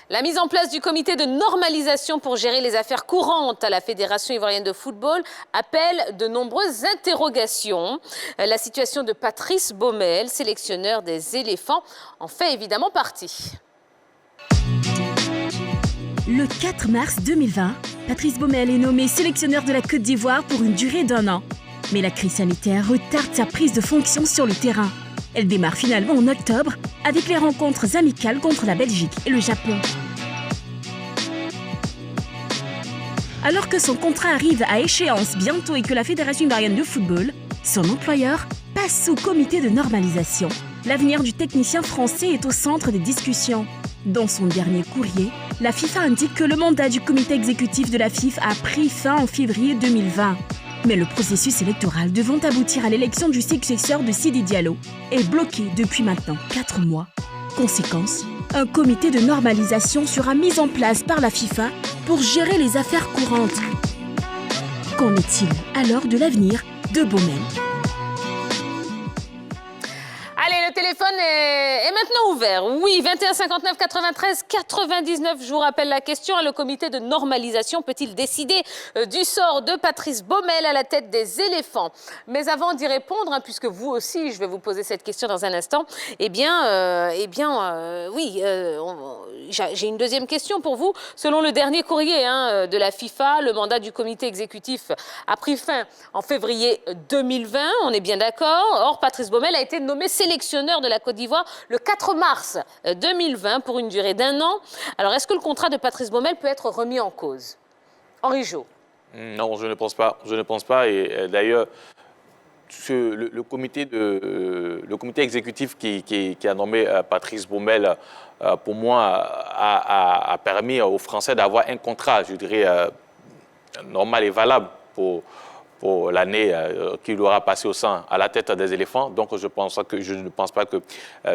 La mise en place du comité de normalisation pour gérer les affaires courantes à la Fédération ivoirienne de football appelle de nombreuses interrogations. La situation de Patrice Baumel, sélectionneur des éléphants, en fait évidemment partie. Le 4 mars 2020, Patrice Baumel est nommé sélectionneur de la Côte d'Ivoire pour une durée d'1 an. Mais la crise sanitaire retarde sa prise de fonction sur le terrain. Elle démarre finalement en octobre avec les rencontres amicales contre la Belgique et le Japon. Alors que son contrat arrive à échéance bientôt et que la Fédération ivoirienne de football, son employeur, passe sous comité de normalisation. L'avenir du technicien français est au centre des discussions. Dans son dernier courrier, la FIFA indique que le mandat du comité exécutif de la FIFA a pris fin en février 2020. Mais le processus électoral devant aboutir à l'élection du successeur de Sidi Diallo est bloqué depuis maintenant 4 mois. Conséquence, un comité de normalisation sera mis en place par la FIFA pour gérer les affaires courantes. Qu'en est-il alors de l'avenir de Baumel ? Allez, le téléphone est maintenant ouvert. Oui, 21 59 93 99. Je vous rappelle la question. Le comité de normalisation peut-il décider du sort de Patrice Baumel à la tête des éléphants? Mais avant d'y répondre, puisque vous aussi, je vais vous poser cette question dans un instant, j'ai une deuxième question pour vous. Selon le dernier courrier de la FIFA, le mandat du comité exécutif a pris fin en février 2020. On est bien d'accord. Or, Patrice Baumel a été nommé sélectionneur de la Côte d'Ivoire le 4 mars 2020 pour une durée d'1 an. Alors, est-ce que le contrat de Patrice Baumel peut être remis en cause? Henri Jo. Non, je ne pense pas. Je ne pense pas. Et d'ailleurs, le comité exécutif qui a nommé Patrice Baumel, pour moi, a permis aux Français d'avoir un contrat, je dirais, normal et valable pour l'année qu'il aura passé au sein à la tête des éléphants. Donc, je ne pense pas que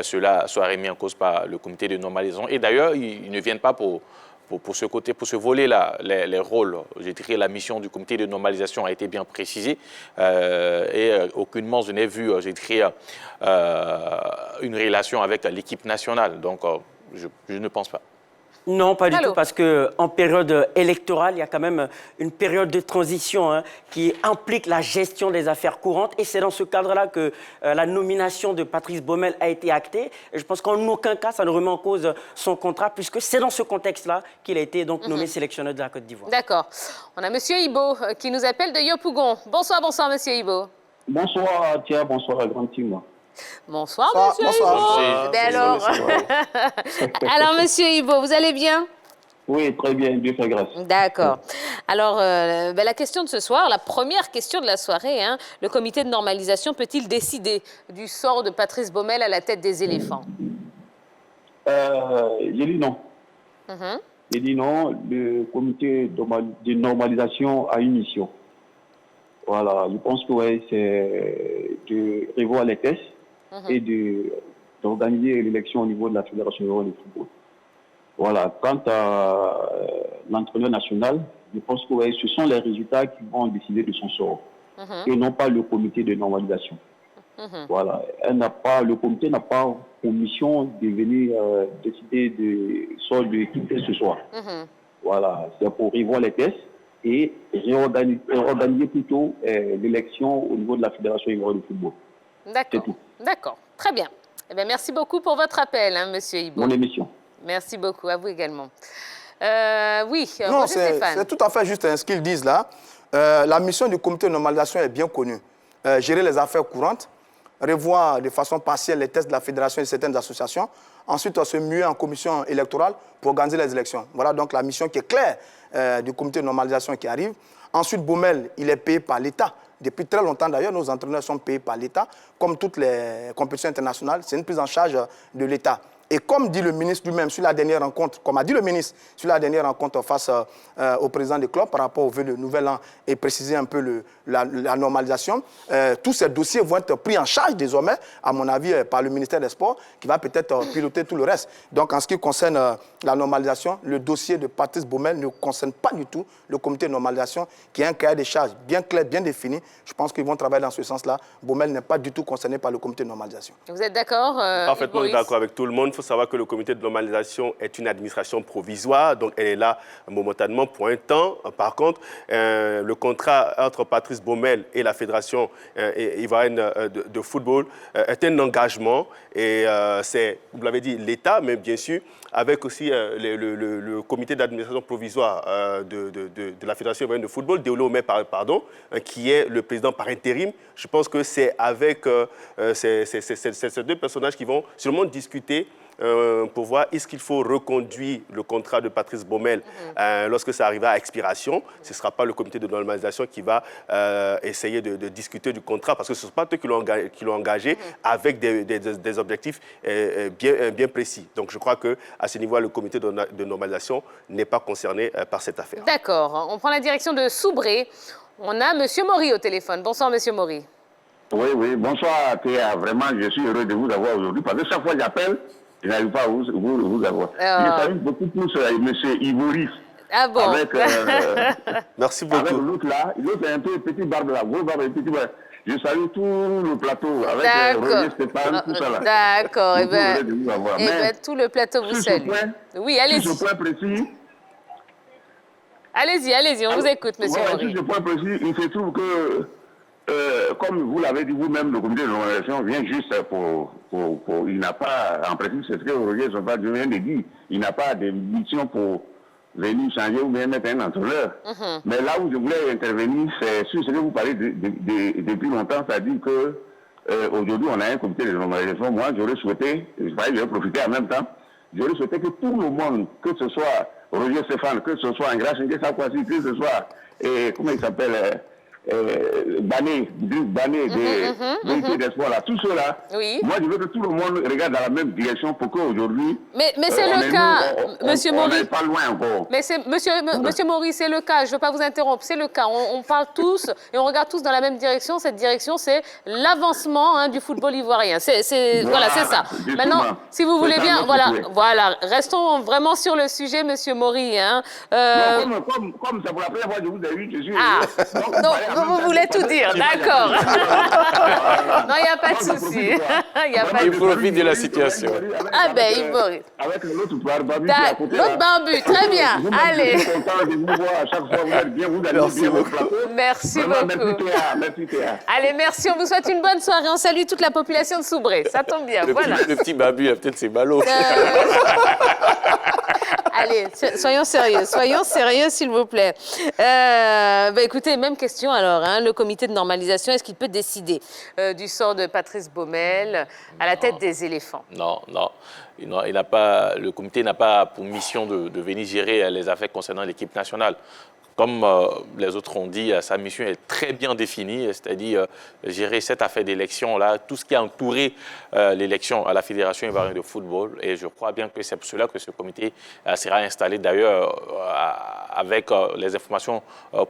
cela soit remis en cause par le comité de normalisation. Et d'ailleurs, ils ne viennent pas pour ce côté, pour ce volet-là, les rôles. Je dirais la mission du comité de normalisation a été bien précisée et aucunement je n'ai vu, je dirais, une relation avec l'équipe nationale. Donc, je ne pense pas. Non, pas du tout, parce qu'en période électorale, il y a quand même une période de transition qui implique la gestion des affaires courantes. Et c'est dans ce cadre-là que la nomination de Patrice Baumel a été actée. Et je pense qu'en aucun cas, ça ne remet en cause son contrat, puisque c'est dans ce contexte-là qu'il a été donc nommé sélectionneur de la Côte d'Ivoire. D'accord. On a M. Ibo qui nous appelle de Yopougon. Bonsoir, M. Ibo. Bonsoir, Thierry, bonsoir à Grand Team. Bonsoir, monsieur Ibo. Alors, monsieur Ibo, vous allez bien? Oui, très bien, Dieu fait grâce. D'accord. Alors, la question de ce soir, la première question de la soirée, le comité de normalisation peut-il décider du sort de Patrice Baumel à la tête des éléphants? J'ai dit non. J'ai dit non, le comité de normalisation a une mission. Voilà, je pense que c'est de revoir les tests et d'organiser l'élection au niveau de la Fédération ivoirienne de football. Voilà, quant à l'entraîneur national, je pense que ce sont les résultats qui vont décider de son sort et non pas le comité de normalisation. Voilà, le comité n'a pas pour mission de venir décider du sort de l'équipe ce soir. Voilà, c'est pour revoir les tests et réorganiser plutôt l'élection au niveau de la Fédération ivoirienne de football. D'accord, d'accord, très bien. Eh bien, merci beaucoup pour votre appel, monsieur Ibo. Mon émission. Merci beaucoup, à vous également. Oui, non, c'est tout à fait juste ce qu'ils disent là. La mission du comité de normalisation est bien connue. Gérer les affaires courantes, revoir de façon partielle les tests de la fédération et certaines associations, ensuite se muer en commission électorale pour organiser les élections. Voilà donc la mission qui est claire du comité de normalisation qui arrive. Ensuite, Baumel, il est payé par l'État. Depuis très longtemps d'ailleurs, nos entraîneurs sont payés par l'État. Comme toutes les compétitions internationales, c'est une prise en charge de l'État. Et comme dit le ministre lui-même sur la dernière rencontre, comme a dit le ministre sur la dernière rencontre face au président des clubs par rapport au vœu de nouvel an et préciser un peu la normalisation, tous ces dossiers vont être pris en charge désormais, à mon avis, par le ministère des Sports, qui va peut-être piloter tout le reste. Donc en ce qui concerne la normalisation, le dossier de Patrice Baumel ne concerne pas du tout le comité de normalisation, qui a un cahier des charges bien clair, bien défini. Je pense qu'ils vont travailler dans ce sens-là. Baumel n'est pas du tout concerné par le comité de normalisation. Vous êtes d'accord Parfaitement d'accord avec tout le monde. Il faut faut savoir que le comité de normalisation est une administration provisoire, donc elle est là momentanément pour un temps. Par contre, le contrat entre Patrice Baumel et la Fédération ivoirienne de football est un engagement et c'est, vous l'avez dit, l'État, mais bien sûr, avec aussi le comité d'administration provisoire de la Fédération ivoirienne de football, Deolo Omé, pardon, qui est le président par intérim. Je pense que c'est avec ces deux personnages qui vont sûrement discuter pour voir est-ce qu'il faut reconduire le contrat de Patrice Baumel lorsque ça arrivera à expiration. Ce ne sera pas le comité de normalisation qui va essayer de discuter du contrat parce que ce ne sont pas eux qui l'ont engagé avec des objectifs bien précis. Donc je crois qu'à ce niveau, le comité de normalisation n'est pas concerné par cette affaire. D'accord. On prend la direction de Soubré. On a M. Maury au téléphone. Bonsoir, M. Maury. Oui, bonsoir Théa. Vraiment, je suis heureux de vous avoir aujourd'hui parce que chaque fois que j'appelle, je n'arrive pas à vous avoir. Je salue beaucoup plus M. Ivoris. Ah bon? Avec, merci beaucoup. Avec l'autre là, l'autre est un peu petit barbe là, gros barbe et petit barbe. Je salue tout le plateau avec Roger Stéphane, tout ça là. D'accord. Eh ben, tout le plateau vous salue. Oui, allez-y. Sur ce point précis. Allez-y, on vous écoute, M. Maury. Sur ce point précis, il se trouve que comme vous l'avez dit vous-même, le comité de normalisation vient juste il n'a pas, en principe, c'est ce que Roger Stéphane vient de dire, il n'a pas de mission pour venir changer ou bien mettre un entraîneur. Mais là où je voulais intervenir, c'est sur ce que vous parlez depuis longtemps, c'est-à-dire que aujourd'hui, on a un comité de normalisation. Moi, j'aurais souhaité, j'aurais profité en même temps, j'aurais souhaité que tout le monde, que ce soit Roger Stéphane, que ce soit Ingra Chingue Sakwasi, que ce soit, comment il s'appelle, Bané d'espoir là, tout cela. Oui. Moi, je veux que tout le monde regarde dans la même direction pour qu'aujourd'hui. Mais c'est le cas, Monsieur Maury. On n'est pas loin encore. Mais c'est Monsieur Maury, c'est le cas. Je ne veux pas vous interrompre. C'est le cas. On parle tous et on regarde tous dans la même direction. Cette direction, c'est l'avancement du football ivoirien. Voilà, c'est ça. Maintenant, si vous voulez bien, voilà, restons vraiment sur le sujet, Monsieur Maury. Non, comme c'est pour la première fois que je vous ai vu, je suis. Donc, vous voulez tout dire, d'accord. Non, il n'y a pas de souci. Il profite de la situation. Ah ben, il faut. Avec l'autre barbu. L'autre barbu, très bien. Allez. Je suis content de vous voir à chaque fois. Vous êtes bien, vous allez bien au plateau. Merci beaucoup. Merci Théa. Allez, merci. On vous souhaite une bonne soirée. On salue toute la population de Soubré. Ça tombe bien, voilà. Le petit barbu, il a peut-être ses ballots. Allez, soyons sérieux, s'il vous plaît. Écoutez, même question alors. Le comité de normalisation, est-ce qu'il peut décider du sort de Patrice Baumel à la tête des éléphants? Non. Il n'a pas, le comité n'a pas pour mission de venir gérer les affaires concernant l'équipe nationale. Comme les autres ont dit, sa mission est très bien définie, c'est-à-dire gérer cette affaire d'élection-là, tout ce qui a entouré l'élection à la Fédération ivoirienne de football. Et je crois bien que c'est pour cela que ce comité sera installé. D'ailleurs, avec les informations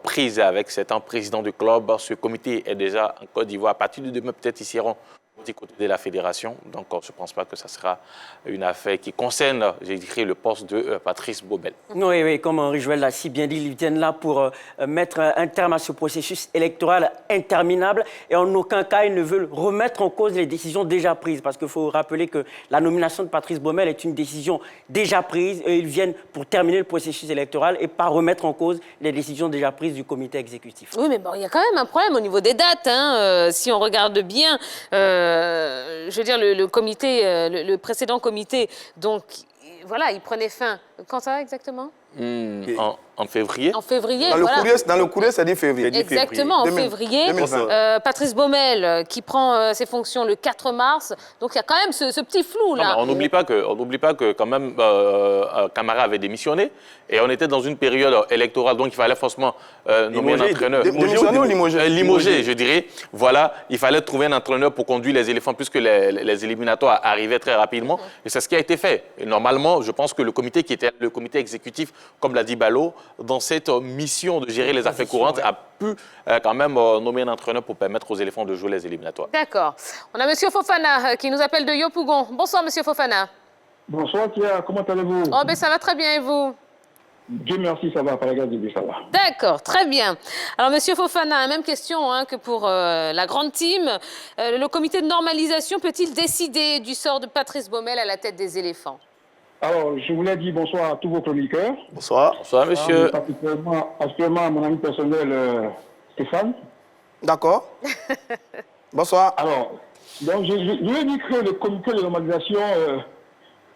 prises avec certains présidents du club, ce comité est déjà en Côte d'Ivoire. À partir de demain, peut-être ils seront du côté de la fédération. Donc, je ne pense pas que ça sera une affaire qui concerne, j'ai écrit, le poste de Patrice Baumel. Oui, comme Henri Joël l'a si bien dit, ils viennent là pour mettre un terme à ce processus électoral interminable et en aucun cas, ils ne veulent remettre en cause les décisions déjà prises. Parce qu'il faut rappeler que la nomination de Patrice Baumel est une décision déjà prise et ils viennent pour terminer le processus électoral et pas remettre en cause les décisions déjà prises du comité exécutif. Oui, mais bon, il y a quand même un problème au niveau des dates. Si on regarde bien, je veux dire, le comité, le précédent comité, donc, voilà, il prenait fin. Quand ça exactement? En février. En février, dans le courrier, ça dit février. Exactement, en février. 2020. Patrice Baumel qui prend ses fonctions le 4 mars. Donc il y a quand même ce petit flou là. Non, on n'oublie pas que quand même Camara avait démissionné et on était dans une période électorale, donc il fallait forcément nommer un entraîneur. Limogé, je dirais. Voilà, il fallait trouver un entraîneur pour conduire les éléphants puisque les éliminatoires arrivaient très rapidement. Et c'est ce qui a été fait. Et normalement, je pense que le comité qui était le comité exécutif, comme l'a dit Balo, dans cette mission de gérer les affaires courantes, a pu quand même nommer un entraîneur pour permettre aux éléphants de jouer les éliminatoires. D'accord. On a M. Fofana qui nous appelle de Yopougon. Bonsoir, M. Fofana. Bonsoir, Pierre. Comment allez-vous? Oh, ben ça va très bien, et vous? Dieu merci, ça va, par la grâce de Dieu, ça va. D'accord, très bien. Alors, Monsieur Fofana, même question que pour la grande team. Le comité de normalisation peut-il décider du sort de Patrice Baumel à la tête des éléphants? Alors, je voulais dire bonsoir à tous vos chroniqueurs. Bonsoir. Bonsoir, monsieur. Particulièrement à mon ami personnel, Stéphane. D'accord. Bonsoir. Alors, donc, je veux dire que le comité de normalisation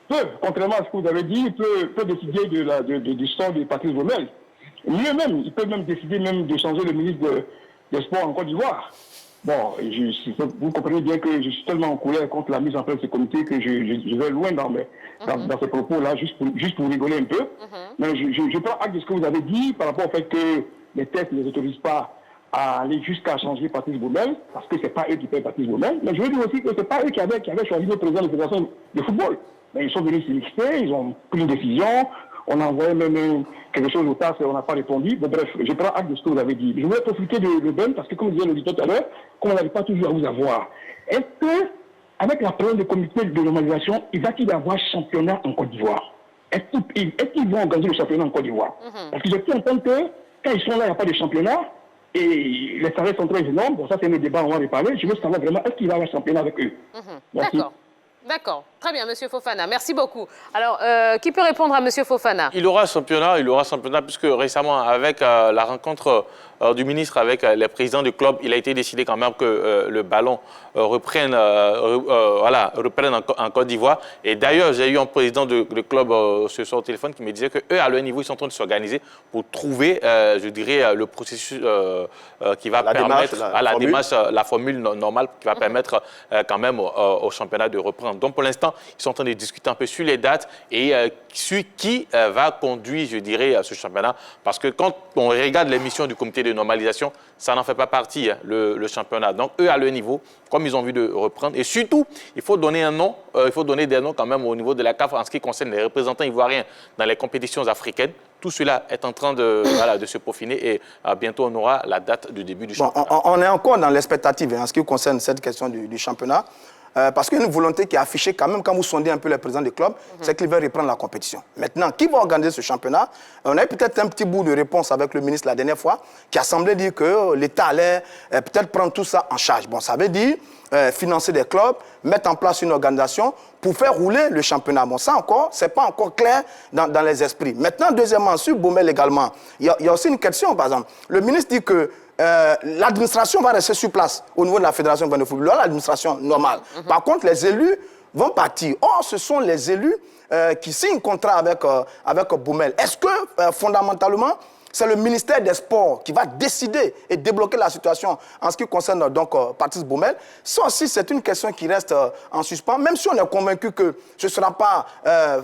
peut, contrairement à ce que vous avez dit, peut décider du sort de Patrice Baumel. Mieux même, il peut même décider même de changer le ministre des Sports en Côte d'Ivoire. Bon, vous comprenez bien que je suis tellement en colère contre la mise en place de ce comité que je vais loin dans ces propos-là, juste pour rigoler un peu. Mais je prends acte de ce que vous avez dit par rapport au fait que les textes ne les autorisent pas à aller jusqu'à changer Patrice Baumel, parce que ce n'est pas eux qui paient Patrice Baumel. Mais je veux dire aussi que ce n'est pas eux qui avaient choisi le président de la Fédération de football. Mais ils sont venus s'expliquer, ils ont pris une décision, on a envoyé même quelque chose au TAS et on n'a pas répondu. Bon, bref, je prends acte de ce que vous avez dit. Je voulais profiter de Ben, parce que comme disait l'auditeur tout à l'heure, comme on n'arrive pas toujours à vous avoir, est-ce que, avec la présence du comité de normalisation, il va-t-il y avoir championnat en Côte d'Ivoire? Est-ce qu'ils vont organiser le championnat en Côte d'Ivoire? Parce que j'ai pu entendre que, quand ils sont là, il n'y a pas de championnat, et les salaires sont très énormes. Bon, ça, c'est un débat, on va en parler. Je veux savoir vraiment, est-ce qu'il va y avoir championnat avec eux? D'accord. D'accord, très bien, Monsieur Fofana, merci beaucoup. Alors, qui peut répondre à Monsieur Fofana? Il aura championnat, puisque récemment, avec la rencontre du ministre avec les présidents du club, il a été décidé quand même que le ballon reprenne en Côte d'Ivoire. Et d'ailleurs, j'ai eu un président de club ce soir au téléphone qui me disait qu'eux, à leur niveau, ils sont en train de s'organiser pour trouver, je dirais, le processus qui va permettre, la formule normale qui va permettre quand même au championnat de reprendre. Donc, pour l'instant, ils sont en train de discuter un peu sur les dates et sur qui va conduire, je dirais, ce championnat. Parce que quand on regarde les missions du comité de normalisation, ça n'en fait pas partie, le championnat. Donc, eux, à leur niveau, comme ils ont envie de reprendre, et surtout, il faut donner un nom, il faut donner des noms quand même au niveau de la CAF en ce qui concerne les représentants ivoiriens dans les compétitions africaines. Tout cela est en train de se peaufiner et bientôt, on aura la date du début du championnat. On est encore dans l'expectative en ce qui concerne cette question du championnat. Parce qu'il y a une volonté qui est affichée quand même quand vous sondez un peu les présidents des clubs, c'est qu'ils veulent reprendre la compétition. Maintenant, qui va organiser ce championnat? On a eu peut-être un petit bout de réponse avec le ministre la dernière fois, qui a semblé dire que l'État allait peut-être prendre tout ça en charge. Bon, ça veut dire financer des clubs, mettre en place une organisation pour faire rouler le championnat. Bon, ça encore, ce n'est pas encore clair dans les esprits. Maintenant, deuxièmement, sur Baumel également, il y a aussi une question, par exemple. Le ministre dit que l'administration va rester sur place au niveau de la Fédération de football, l'administration normale. Par contre, les élus vont partir. Or, ce sont les élus qui signent un contrat avec Baumel. Est-ce que, fondamentalement, c'est le ministère des Sports qui va décider et débloquer la situation en ce qui concerne donc Patrice Baumel? Ça aussi, c'est une question qui reste en suspens, même si on est convaincu que ce ne sera pas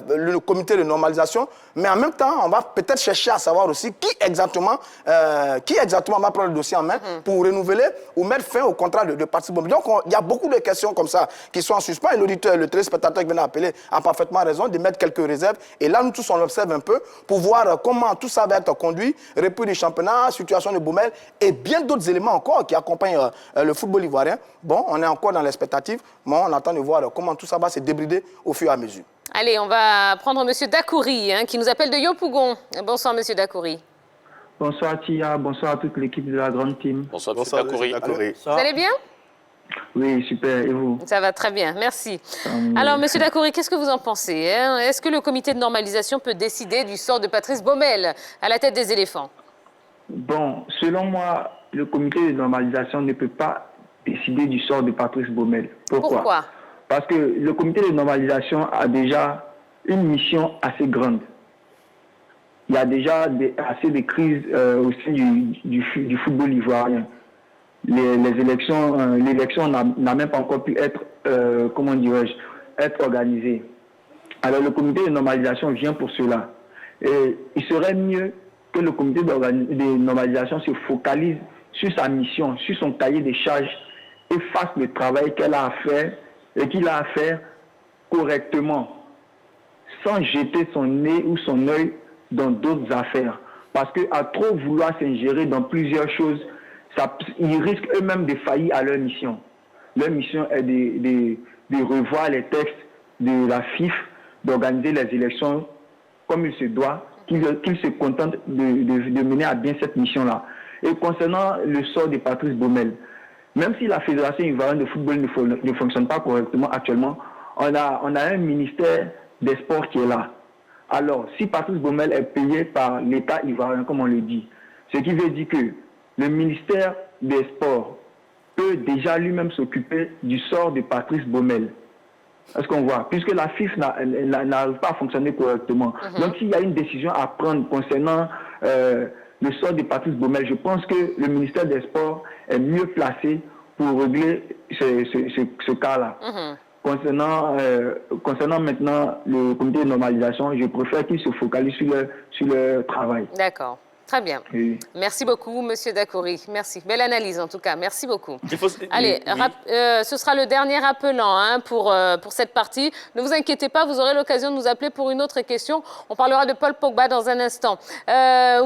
le comité de normalisation, mais en même temps, on va peut-être chercher à savoir aussi qui exactement va prendre le dossier en main pour renouveler ou mettre fin au contrat de Patrice Baumel. Donc, il y a beaucoup de questions comme ça qui sont en suspens et l'auditeur, le téléspectateur qui vient d'appeler a parfaitement raison de mettre quelques réserves. Et là, nous tous, on observe un peu pour voir comment tout ça va être conduit. Repris du championnat, situation de Baumel et bien d'autres éléments encore qui accompagnent le football ivoirien. Bon, on est encore dans l'expectative, mais on attend de voir comment tout ça va se débrider au fur et à mesure. Allez, on va prendre M. Dakouri, qui nous appelle de Yopougon. Bonsoir, M. Dakouri. Bonsoir, Tia. Bonsoir à toute l'équipe de la grande team. Bonsoir, M. Dakouri. Vous allez bien? Oui, super. Et vous? Ça va très bien, merci. Alors, M. Dakouri, qu'est-ce que vous en pensez? Est-ce que le comité de normalisation peut décider du sort de Patrice Baumel à la tête des éléphants? Bon, selon moi, le comité de normalisation ne peut pas décider du sort de Patrice Baumel. Pourquoi? Parce que le comité de normalisation a déjà une mission assez grande. Il y a déjà assez de crises au sein du football ivoirien. L'élection n'a même pas encore pu être, être organisée. Alors le comité de normalisation vient pour cela. Et il serait mieux que le comité de normalisation se focalise sur sa mission, sur son cahier des charges et fasse le travail qu'elle a à faire et qu'il a à faire correctement, sans jeter son nez ou son œil dans d'autres affaires. Parce qu'à trop vouloir s'ingérer dans plusieurs choses, ils risquent eux-mêmes de faillir à leur mission. Leur mission est de revoir les textes de la FIF, d'organiser les élections comme il se doit, qu'il se contente de mener à bien cette mission-là. Et concernant le sort de Patrice Baumel, même si la Fédération ivoirienne de football ne fonctionne pas correctement actuellement, on a un ministère des Sports qui est là. Alors, si Patrice Baumel est payé par l'État ivoirien, comme on le dit, ce qui veut dire que le ministère des Sports peut déjà lui-même s'occuper du sort de Patrice Baumel. Est-ce qu'on voit? Puisque la FIFA n'arrive pas à fonctionner correctement. Donc, s'il y a une décision à prendre concernant le sort de Patrice Baumel, je pense que le ministère des Sports est mieux placé pour régler ce cas-là. Concernant maintenant le comité de normalisation, je préfère qu'ils se focalisent sur leur travail. D'accord. Très bien. Oui. Merci beaucoup, Monsieur Dakouri. Merci. Belle analyse, en tout cas. Merci beaucoup. Allez, ce sera le dernier appelant hein, pour cette partie. Ne vous inquiétez pas, vous aurez l'occasion de nous appeler pour une autre question. On parlera de Paul Pogba dans un instant.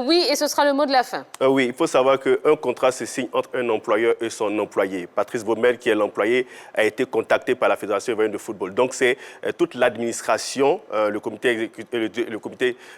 Oui, et ce sera le mot de la fin. Oui, il faut savoir qu'un contrat se signe entre un employeur et son employé. Patrice Baumel, qui est l'employé, a été contacté par la Fédération ivoirienne de football. Donc, c'est toute l'administration, le comité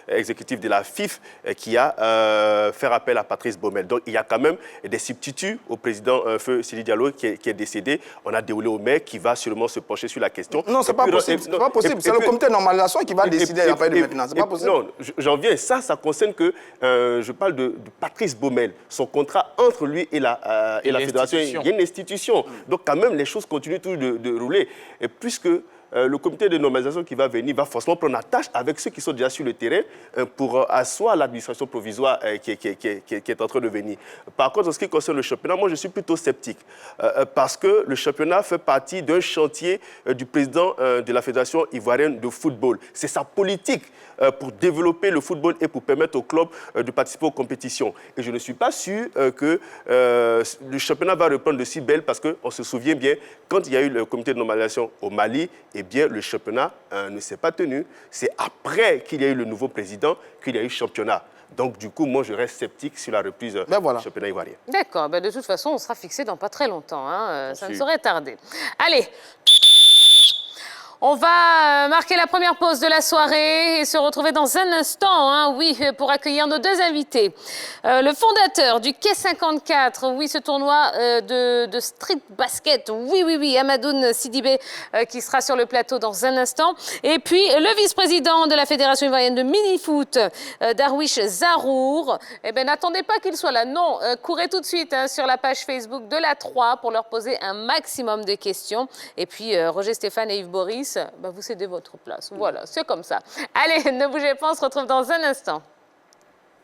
exécutif de la FIFA qui a faire appel à Patrice Baumel. Donc, il y a quand même des substituts au président Feu Sidi Diallo qui est décédé. On a Déolé Omer qui va sûrement se pencher sur la question. Non, c'est pas possible. C'est pas possible. C'est le comité de normalisation qui va décider après de maintenant. C'est pas possible. Non, j'en viens. Ça concerne que je parle de Patrice Baumel. Son contrat entre lui et la fédération, il y a une institution. Donc, quand même, les choses continuent toujours de rouler. Et puisque le comité de normalisation qui va venir va forcément prendre attache avec ceux qui sont déjà sur le terrain pour asseoir l'administration provisoire qui est en train de venir. Par contre, en ce qui concerne le championnat, moi je suis plutôt sceptique parce que le championnat fait partie d'un chantier du président de la Fédération ivoirienne de football. C'est sa politique pour développer le football et pour permettre aux clubs de participer aux compétitions. Et je ne suis pas sûr que le championnat va reprendre de si belle parce qu'on se souvient bien, quand il y a eu le comité de normalisation au Mali, eh bien, le championnat ne s'est pas tenu. C'est après qu'il y a eu le nouveau président qu'il y a eu championnat. Donc, du coup, moi, je reste sceptique sur la reprise du championnat ivoirien. D'accord. Ben, de toute façon, on sera fixé dans pas très longtemps. Hein. Ça ne saurait tarder. Allez. On va marquer la première pause de la soirée et se retrouver dans un instant, hein, oui, pour accueillir nos deux invités. Le fondateur du Quai 54, oui, ce tournoi de street basket, oui, Amadoun Sidibé, qui sera sur le plateau dans un instant. Et puis, le vice-président de la Fédération ivoirienne de mini-foot, Darwish Zarour. Eh bien, n'attendez pas qu'il soit là, non, courez tout de suite hein, sur la page Facebook de la 3 pour leur poser un maximum de questions. Et puis, Roger Stéphane et Yves Boris, bah, vous cédez votre place. Voilà, c'est comme ça. Allez, ne bougez pas, on se retrouve dans un instant.